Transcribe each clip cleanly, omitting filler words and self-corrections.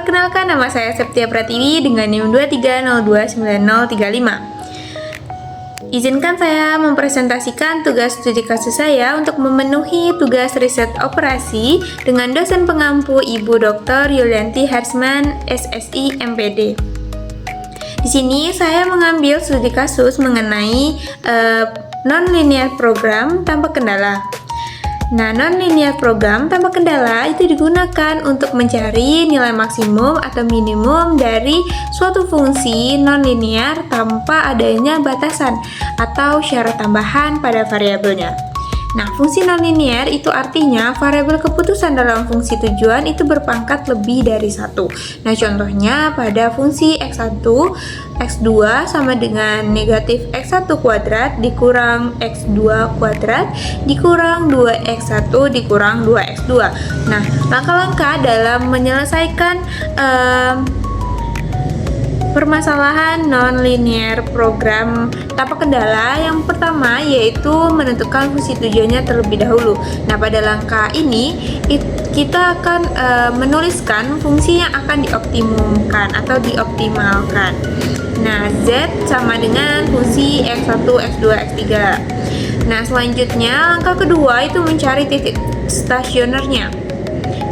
Perkenalkan, nama saya Septia Pratiwi dengan NIM 23029035. Izinkan saya mempresentasikan tugas studi kasus saya untuk memenuhi tugas riset operasi dengan dosen pengampu Ibu Dr. Yulianti Harsman, SSI MPD. Di sini saya mengambil studi kasus mengenai non-linear program tanpa kendala. Nah, non-linear program tanpa kendala itu digunakan untuk mencari nilai maksimum atau minimum dari suatu fungsi non-linear tanpa adanya batasan atau syarat tambahan pada variabelnya. Nah, fungsi non-linear itu artinya variabel keputusan dalam fungsi tujuan itu berpangkat lebih dari 1. Nah, contohnya pada fungsi X1, X2 sama dengan negatif X1 kuadrat dikurang X2 kuadrat dikurang 2X1 dikurang 2X2. Nah, langkah-langkah dalam menyelesaikan permasalahan non-linear program tanpa kendala yang pertama yaitu menentukan fungsi tujuannya terlebih dahulu. Nah, pada langkah ini kita akan menuliskan fungsi yang akan dioptimumkan atau dioptimalkan. Nah, Z sama dengan fungsi X1, X2, X3. Nah, selanjutnya langkah kedua itu mencari titik stasionernya.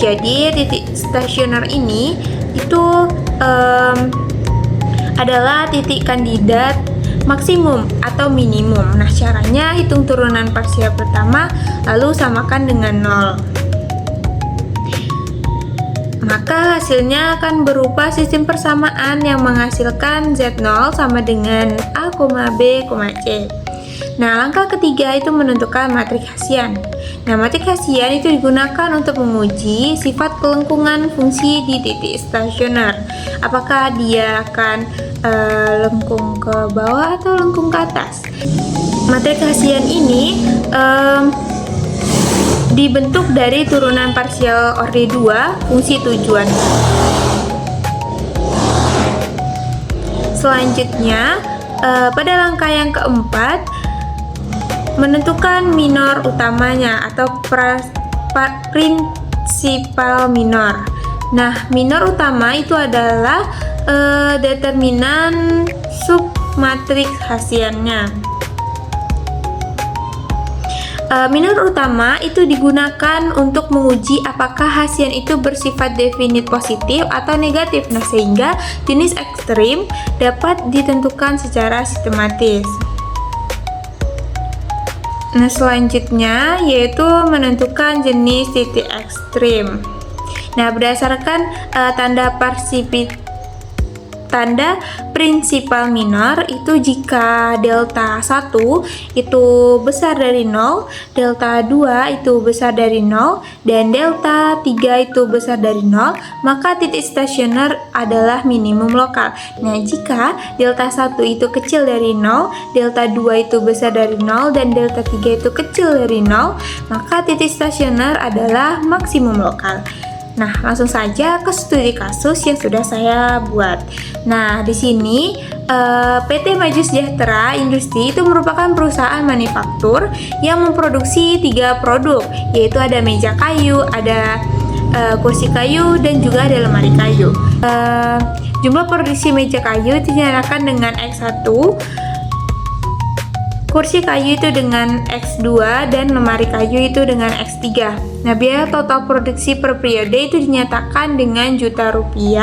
Jadi titik stasioner ini itu adalah titik kandidat maksimum atau minimum. Nah, caranya hitung turunan parsial pertama lalu samakan dengan 0. Maka hasilnya akan berupa sistem persamaan yang menghasilkan Z0 sama dengan A, B, C. Nah, langkah ketiga itu menentukan matrik Hessian. Nah, matrik Hessian itu digunakan untuk menguji sifat kelengkungan fungsi di titik stasioner. Apakah dia akan lengkung ke bawah atau lengkung ke atas? Matrik Hessian ini dibentuk dari turunan parsial orde 2 fungsi tujuan. Selanjutnya, pada langkah yang keempat, menentukan minor utamanya atau prinsipal minor. Nah, minor utama itu adalah determinan submatriks Hessiannya. Minor utama itu digunakan untuk menguji apakah Hessian itu bersifat definit positif atau negatif. Nah, sehingga jenis ekstrim dapat ditentukan secara sistematis. Nah, selanjutnya yaitu menentukan jenis titik ekstrim. Nah, berdasarkan tanda prinsipal minor itu jika delta 1 itu besar dari 0, delta 2 itu besar dari 0, dan delta 3 itu besar dari 0, maka titik stasioner adalah minimum lokal. Nah, jika delta 1 itu kecil dari 0, delta 2 itu besar dari 0, dan delta 3 itu kecil dari 0, maka titik stasioner adalah maksimum lokal. Nah, langsung saja ke studi kasus yang sudah saya buat. Nah, di sini PT Maju Sejahtera Industri itu merupakan perusahaan manufaktur yang memproduksi 3 produk, yaitu ada meja kayu, ada kursi kayu, dan juga ada lemari kayu. Jumlah produksi meja kayu itu dinyatakan dengan X1, kursi kayu itu dengan X2, dan lemari kayu itu dengan X3. Nah, biaya total produksi per periode itu dinyatakan dengan Rp1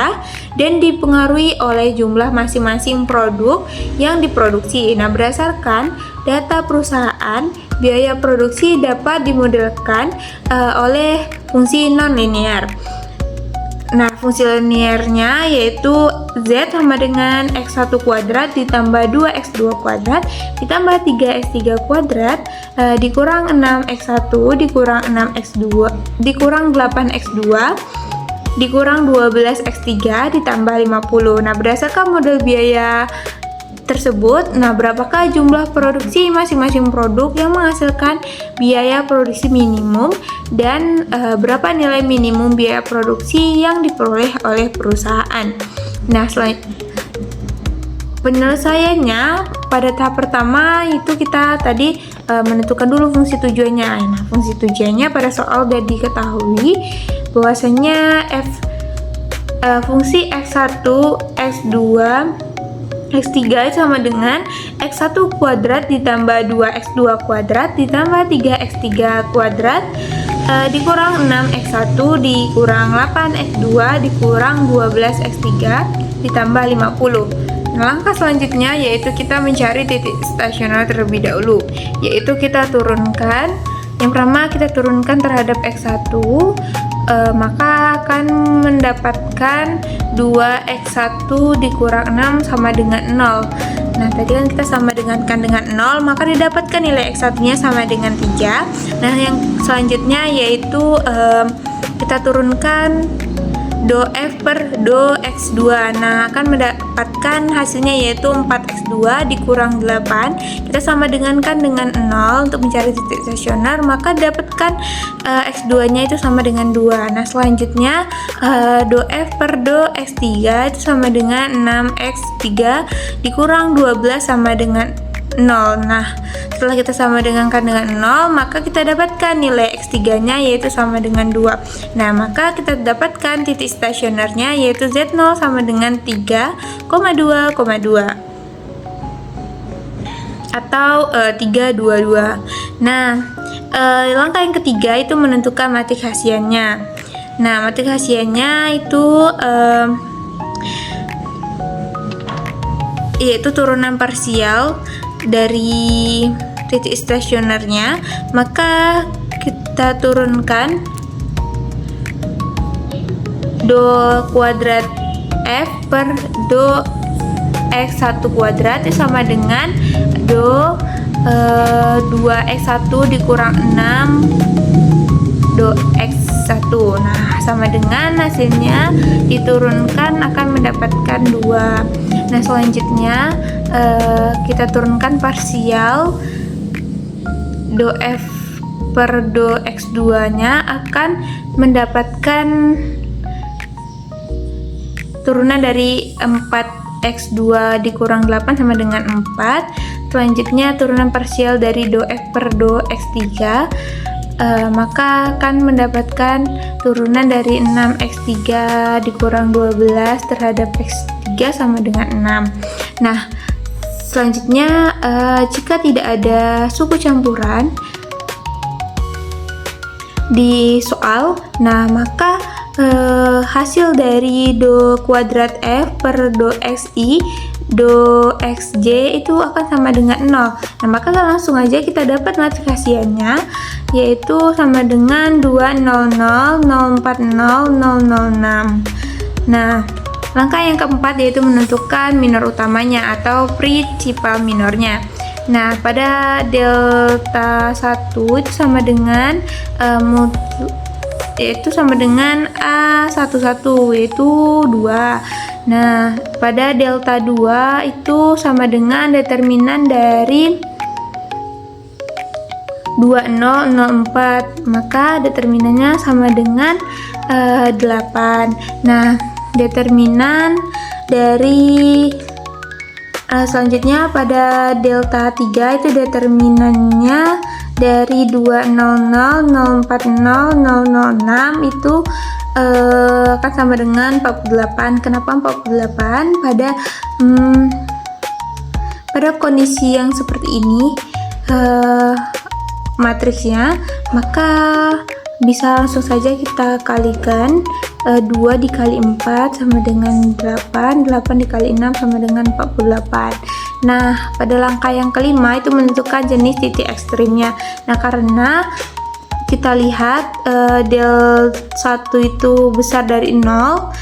dan dipengaruhi oleh jumlah masing-masing produk yang diproduksi. Nah, berdasarkan data perusahaan, biaya produksi dapat dimodelkan oleh fungsi non-linear. Nah, fungsi linearnya yaitu Z sama dengan X1 kuadrat ditambah 2X2 kuadrat ditambah 3X3 kuadrat dikurang 6X1 dikurang 6X2 dikurang 8X2 dikurang 12X3 ditambah 50. Nah, berdasarkan model biaya tersebut, nah berapakah jumlah produksi masing-masing produk yang menghasilkan biaya produksi minimum dan berapa nilai minimum biaya produksi yang diperoleh oleh perusahaan. Nah, penyelesaiannya pada tahap pertama itu kita tadi menentukan dulu fungsi tujuannya. Nah, fungsi tujuannya pada soal udah diketahui bahwasanya fungsi X1, X2, X3 sama dengan X1 kuadrat ditambah 2X2 kuadrat ditambah 3X3 kuadrat dikurang 6X1 dikurang 8X2 dikurang 12X3 ditambah 50. Nah, langkah selanjutnya yaitu kita mencari titik stasioner terlebih dahulu, yaitu kita turunkan. Yang pertama kita turunkan terhadap X1, maka akan mendapatkan 2X1 dikurang 6 sama dengan 0. Nah, tadi kan kita sama dengan 0, maka didapatkan nilai X1 nya sama dengan 3. Nah, yang selanjutnya yaitu kita turunkan do F per do X2. Nah, akan mendapatkan hasilnya yaitu 4X2 dikurang 8. Kita sama dengan 0 untuk mencari titik stasioner, maka dapatkan X2 nya itu sama dengan 2. Nah, selanjutnya do F per do X3 itu sama dengan 6X3 dikurang 12 sama dengan 0. Nah, setelah kita sama dengan 0, maka kita dapatkan nilai X3 nya yaitu sama dengan 2. Nah, maka kita dapatkan titik stasionernya yaitu Z0 sama dengan 3,2,2 atau 322. Nah, langkah yang ketiga itu menentukan matrik hasiannya. Nah, matrik hasiannya itu yaitu turunan parsial dari titik stasionernya, maka kita turunkan do kuadrat F per do X1 kuadrat itu sama dengan do 2X1 dikurang 6 do X1. Nah, sama dengan hasilnya diturunkan akan mendapatkan 2. Nah, selanjutnya kita turunkan parsial do F per do X2 nya akan mendapatkan turunan dari 4X2 dikurang 8 sama dengan 4. Selanjutnya turunan parsial dari do F per do X3, maka akan mendapatkan turunan dari 6X3 dikurang 12 terhadap X3 sama dengan 6. Nah, selanjutnya jika tidak ada suku campuran di soal, nah maka hasil dari do kuadrat F per do Xi do Xj itu akan sama dengan 0. Nah, maka langsung aja kita dapat matrik hasiannya yaitu sama dengan 200 040 006. Nah, langkah yang keempat yaitu menentukan minor utamanya atau principal minornya. Nah, pada delta 1 itu sama dengan yaitu sama dengan A11 yaitu 2. Nah, pada delta 2 itu sama dengan determinan dari 2004, maka determinannya sama dengan 8. Nah, determinan dari selanjutnya pada delta 3 itu determinannya dari 200 040 006 itu akan sama dengan 48. Kenapa 48? Pada kondisi yang seperti ini matriksnya, maka bisa langsung saja kita kalikan 2 dikali 4 sama dengan 8, 8 dikali 6 sama dengan 48. Nah, pada langkah yang kelima itu menentukan jenis titik ekstrimnya. Nah, karena kita lihat del 1 itu besar dari 0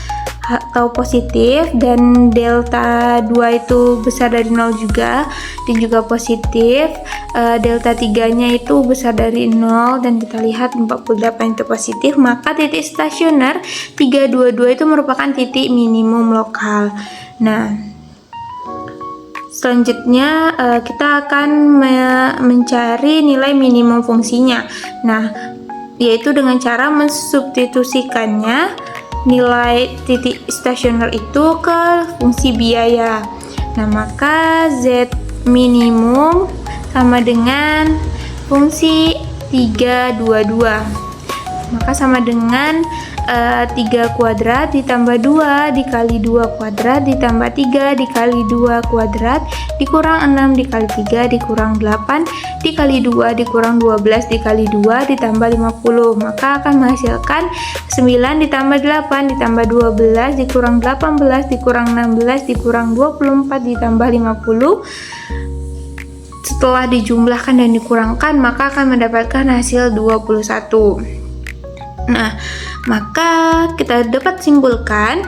atau positif, dan delta 2 itu besar dari 0 juga dan juga positif, delta 3 nya itu besar dari 0 dan kita lihat 48 itu positif, maka titik stasioner 322 itu merupakan titik minimum lokal. Nah, selanjutnya kita akan mencari nilai minimum fungsinya. Nah, yaitu dengan cara mensubstitusikannya nilai titik stasioner itu ke fungsi biaya. Nah, maka Z minimum sama dengan fungsi 322. maka sama dengan 3 kuadrat ditambah 2 dikali 2 kuadrat ditambah 3 dikali 2 kuadrat dikurang 6 dikali 3 dikurang 8 dikali 2 dikurang 12 dikali 2 ditambah 50, maka akan menghasilkan 9 ditambah 8 ditambah 12 dikurang 18 dikurang 16 dikurang 24 ditambah 50. Setelah dijumlahkan dan dikurangkan, maka akan mendapatkan hasil 21. Nah, maka kita dapat simpulkan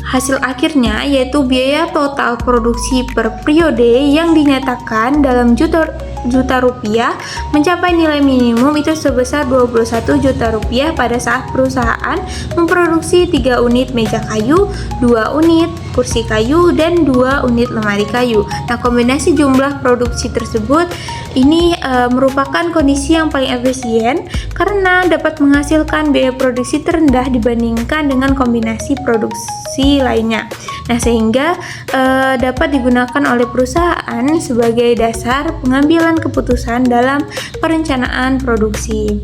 hasil akhirnya yaitu biaya total produksi per periode yang dinyatakan dalam juta rupiah mencapai nilai minimum itu sebesar 21 juta rupiah pada saat perusahaan memproduksi 3 unit meja kayu, 2 unit kursi kayu, dan 2 unit lemari kayu. Nah, kombinasi jumlah produksi tersebut ini merupakan kondisi yang paling efisien karena dapat menghasilkan biaya produksi terendah dibandingkan dengan kombinasi produksi lainnya. Nah, sehingga dapat digunakan oleh perusahaan sebagai dasar pengambilan keputusan dalam perencanaan produksi.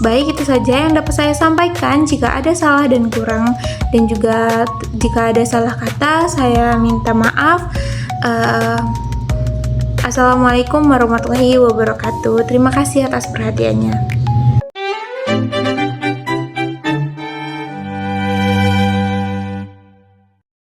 Baik, itu saja yang dapat saya sampaikan. Jika ada salah dan kurang, dan juga jika ada salah kata, saya minta maaf. Assalamualaikum warahmatullahi wabarakatuh. Terima kasih atas perhatiannya.